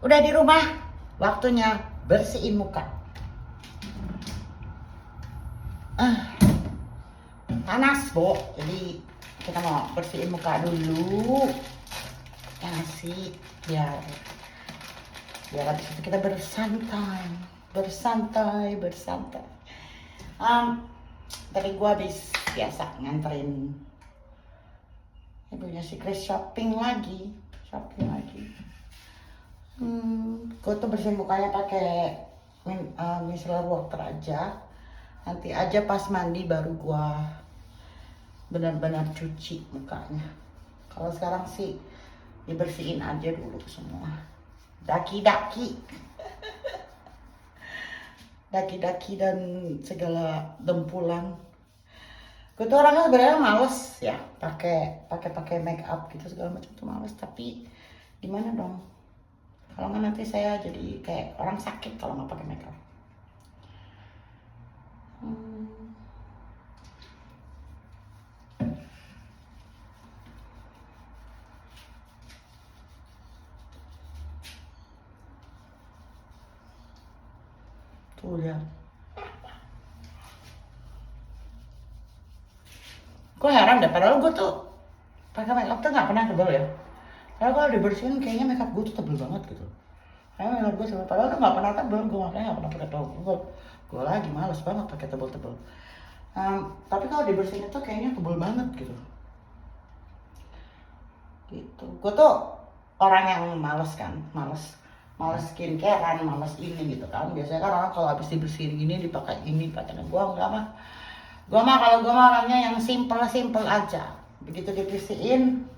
Udah di rumah, waktunya bersihin muka. Panas, Bo. Jadi kita mau bersihin muka dulu. Ya sih, biar habis itu kita bersantai. Tadi gua habis biasa nganterin ibunya si Chris shopping lagi. Gue tuh bersihin mukanya pakai micellar water aja. Nanti aja pas mandi baru gua benar-benar cuci mukanya. Kalau sekarang sih dibersihin aja dulu semua. Daki-daki dan segala dempulan. Gue tuh orangnya sebenarnya males ya pakai make up gitu segala macam tuh males, tapi gimana dong? Kalau nggak nanti saya jadi kayak orang sakit kalau nggak pakai make up. Tuh lihat. Gue heran deh, padahal gue tuh pakai make up tuh nggak pernah tebel ya. Karena kalau dibersihin kayaknya make up gue tuh tebel banget gitu. Karena make up gue tebel, padahal tuh nggak pernah tebel, gue makanya nggak pernah pakai tebel. Gue lagi males banget pakai tebel-tebel. Tapi kalau dibersihin itu kayaknya tebel banget gitu. Gue tuh orang yang males skincarean, males ini gitu kan. Biasanya kan orang kalau habis dibersihin gini dipakai ini, pakai gue enggak mah. Gue mah orangnya yang simple aja. Begitu dibersihin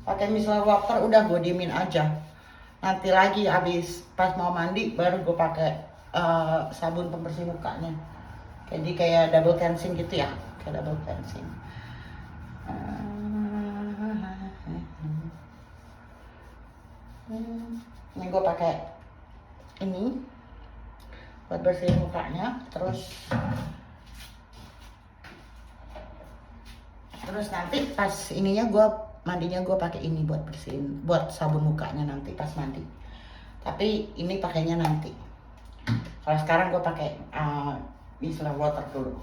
pakai micellar water udah gue diemin aja. Nanti lagi habis pas mau mandi baru gue pakai sabun pembersih mukanya. Jadi kayak double cleansing gitu ya, kayak double cleansing. Ini gue pakai ini buat bersihin mukanya, terus nanti pas ininya mandinya gue pakai ini buat bersihin, buat sabun mukanya nanti pas mandi. Tapi ini pakainya nanti. Kalau sekarang gue pakai micellar water dulu.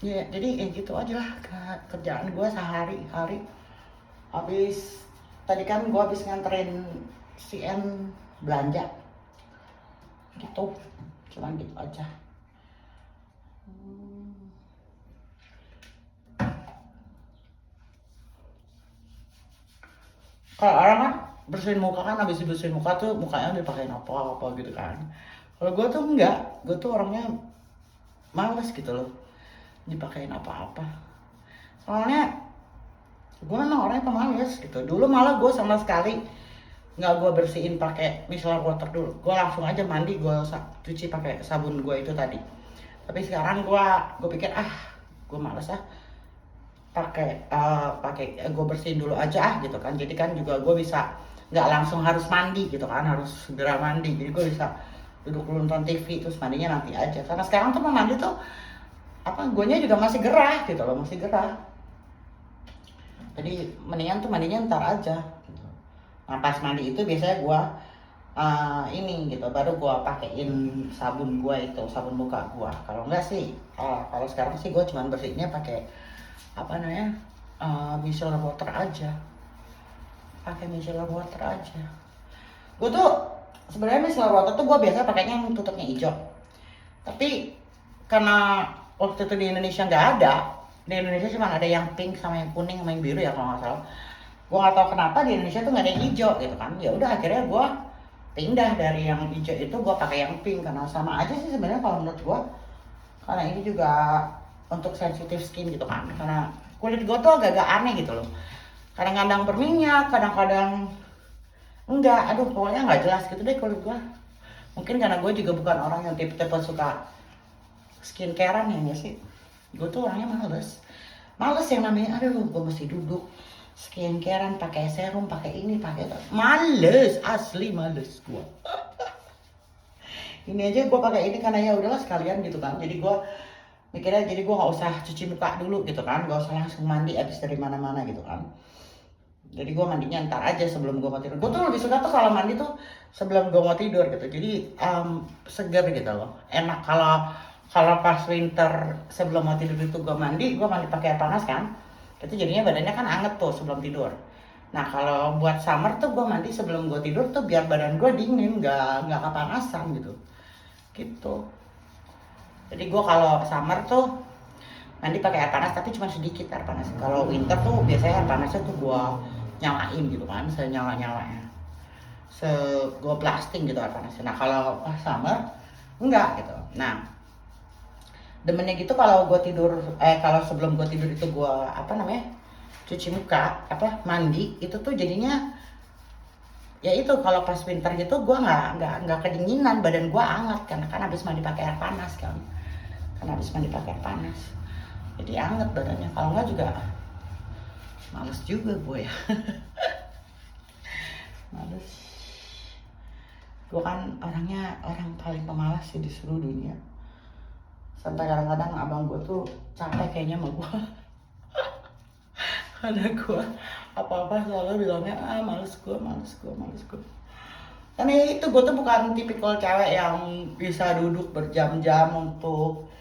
Ya jadi gitu aja lah kerjaan gue sehari-hari. Habis tadi kan gue habis nganterin si N belanja gitu, cuman gitu aja. Kalau orang kan bersihin muka kan, habis dibersihin muka tuh mukanya dipakein apa gitu kan. Kalau gue tuh enggak, gue tuh orangnya males gitu loh dipakein apa-apa. Soalnya gue memang orangnya pemalas gitu. Dulu malah gue sama sekali nggak gue bersihin pakai micellar water dulu. Gue langsung aja mandi, gue cuci pakai sabun gue itu tadi. Tapi sekarang gue pikir gue males pakai gue bersihin dulu aja gitu kan. Jadi kan juga gue bisa nggak langsung harus mandi gitu kan, harus segera mandi. Jadi gue bisa duduk nonton TV terus mandinya nanti aja. Karena sekarang tuh mau mandi tuh guanya juga masih gerah gitu loh, masih gerah. Jadi mendingan tuh mandinya ntar aja gitu. Nah pas mandi itu biasanya gue ini gitu, baru gue pakein sabun gue itu, sabun muka gue. Kalau enggak sih, kalau sekarang sih gue cuman bersihnya pakai micellar water aja. Gue tuh sebenarnya micellar water tuh gue biasa pakainya yang tutupnya hijau. Tapi karena waktu itu di Indonesia nggak ada, di Indonesia cuma ada yang pink sama yang kuning sama yang biru ya kalau nggak salah. Gue nggak tahu kenapa di Indonesia tuh nggak ada yang hijau gitu kan. Ya udah akhirnya gue pindah dari yang hijau itu gue pakai yang pink, karena sama aja sih sebenarnya kalau menurut gue. Karena ini juga untuk sensitive skin gitu kan, karena kulit gue tuh agak-agak aneh gitu loh. Kadang-kadang berminyak, kadang-kadang enggak. Pokoknya nggak jelas gitu deh kulit gue. Mungkin karena gue juga bukan orang yang tipe-tipe suka skincarean ya nggak sih. Gue tuh orangnya males yang namanya gue mesti duduk skincarean pakai serum, pakai ini, pakai itu. Males, asli males gue. Ini aja gue pakai ini karena ya udahlah sekalian gitu kan. Jadi gue mikirnya, jadi gue nggak usah cuci muka dulu gitu kan, nggak usah langsung mandi abis dari mana-mana gitu kan. Jadi gue mandinya ntar aja sebelum gue mau tidur. Gue tuh lebih suka tuh kalau mandi tuh sebelum gue mau tidur gitu. Jadi seger gitu loh. Enak kalau kalau pas winter sebelum mau tidur itu gue mandi pakai air panas kan. Itu jadinya badannya kan anget tuh sebelum tidur. Nah kalau buat summer tuh gue mandi sebelum gue tidur tuh biar badan gue dingin, nggak kepanasan gitu. Gitu. Jadi gue kalau summer tuh mandi pakai air panas tapi cuma sedikit air panas. Kalau winter tuh biasanya air panasnya tuh gue nyalain gitu kan, senyala-nyalanya. Gue blasting gitu air panasnya. Nah kalau pas summer enggak gitu. Nah demennya gitu kalau gue tidur, kalau sebelum gue tidur itu gue cuci muka, mandi itu tuh jadinya ya itu kalau pas winter gitu gue nggak kedinginan, badan gue hangat karena kan habis mandi pakai air panas kan, jadi hangat badannya. Kalau nggak juga males juga gue ya. Males. Gue kan orang paling pemalas sih di seluruh dunia. Sampai kadang-kadang abang gue tuh capek kayaknya sama gue. Karena gue apa-apa selalu bilangnya males gue. Karena itu gue tuh bukan tipikal cewek yang bisa duduk berjam-jam untuk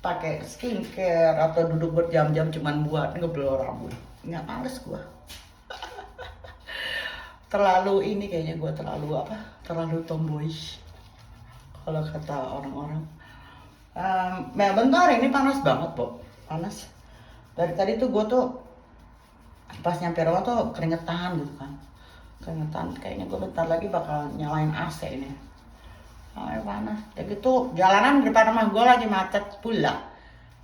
pakai skincare atau duduk berjam-jam cuman buat ngeblur rambut. Nggak, males gue. Terlalu ini kayaknya gue terlalu tomboyish kalau kata orang-orang. Melbourne tuh hari ini panas banget, panas. Dari tadi tuh gue tuh pas nyampe rumah tuh keringetan gitu kan, kayaknya gue bentar lagi bakal nyalain AC ini. Panas. Jadi gitu jalanan di depan rumah gue lagi macet pula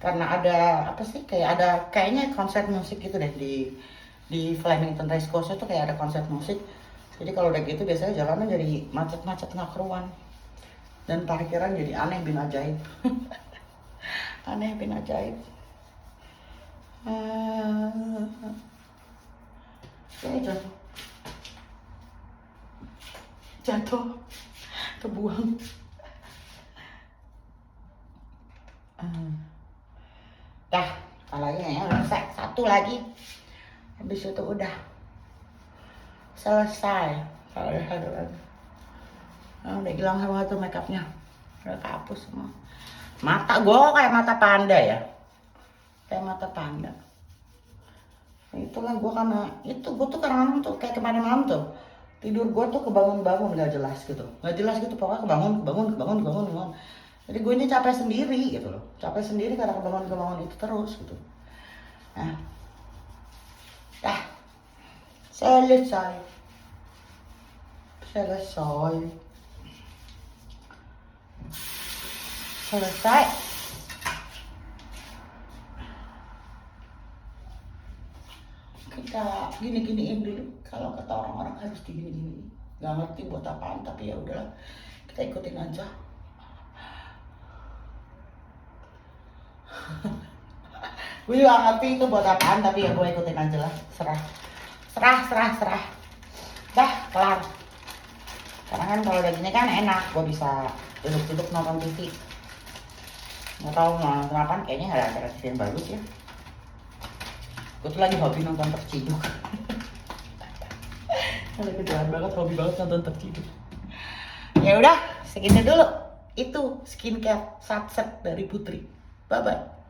karena ada kayaknya konser musik gitu deh di Flemington Race Course itu kayak ada konser musik. Jadi kalau udah gitu biasanya jalanan jadi macet nggak keruan dan parkiran jadi aneh bin ajaib. Aneh bin ajaib. Ini jatuh kebuang. Dah, kalau ini ya selesai, satu lagi habis itu udah selesai. Kalau ada satu lagi udah hilang semua tuh makeupnya, udah kehapus semua. Mata gue kayak mata panda ya, itulah gue karena tuh kayak kemarin malam tuh tidur gue tuh kebangun nggak jelas gitu pokoknya kebangun. Jadi gue ini capek sendiri gitu loh, karena kebangun itu terus gitu. Nah, selesai. Kita gini-giniin dulu, kalau kata orang-orang harus digini-gini. Nggak ngerti buat apaan, tapi ya udahlah, kita ikutin aja. Gue juga ngerti itu buat apaan, tapi ya gue ikutin aja lah. Serah. Dah, kelar. Karena kan kalau udah gini kan enak, gue bisa duduk-duduk nonton TV. Nggak tahu mau nonton apaan, kayaknya nggak ada acara TV yang bagus ya. Gue tuh lagi hobi nonton terciduk. Ada kejalan banget, hobi banget nonton terciduk. Ya udah, segitu dulu. Itu skincare satset dari Putri. Bye bye.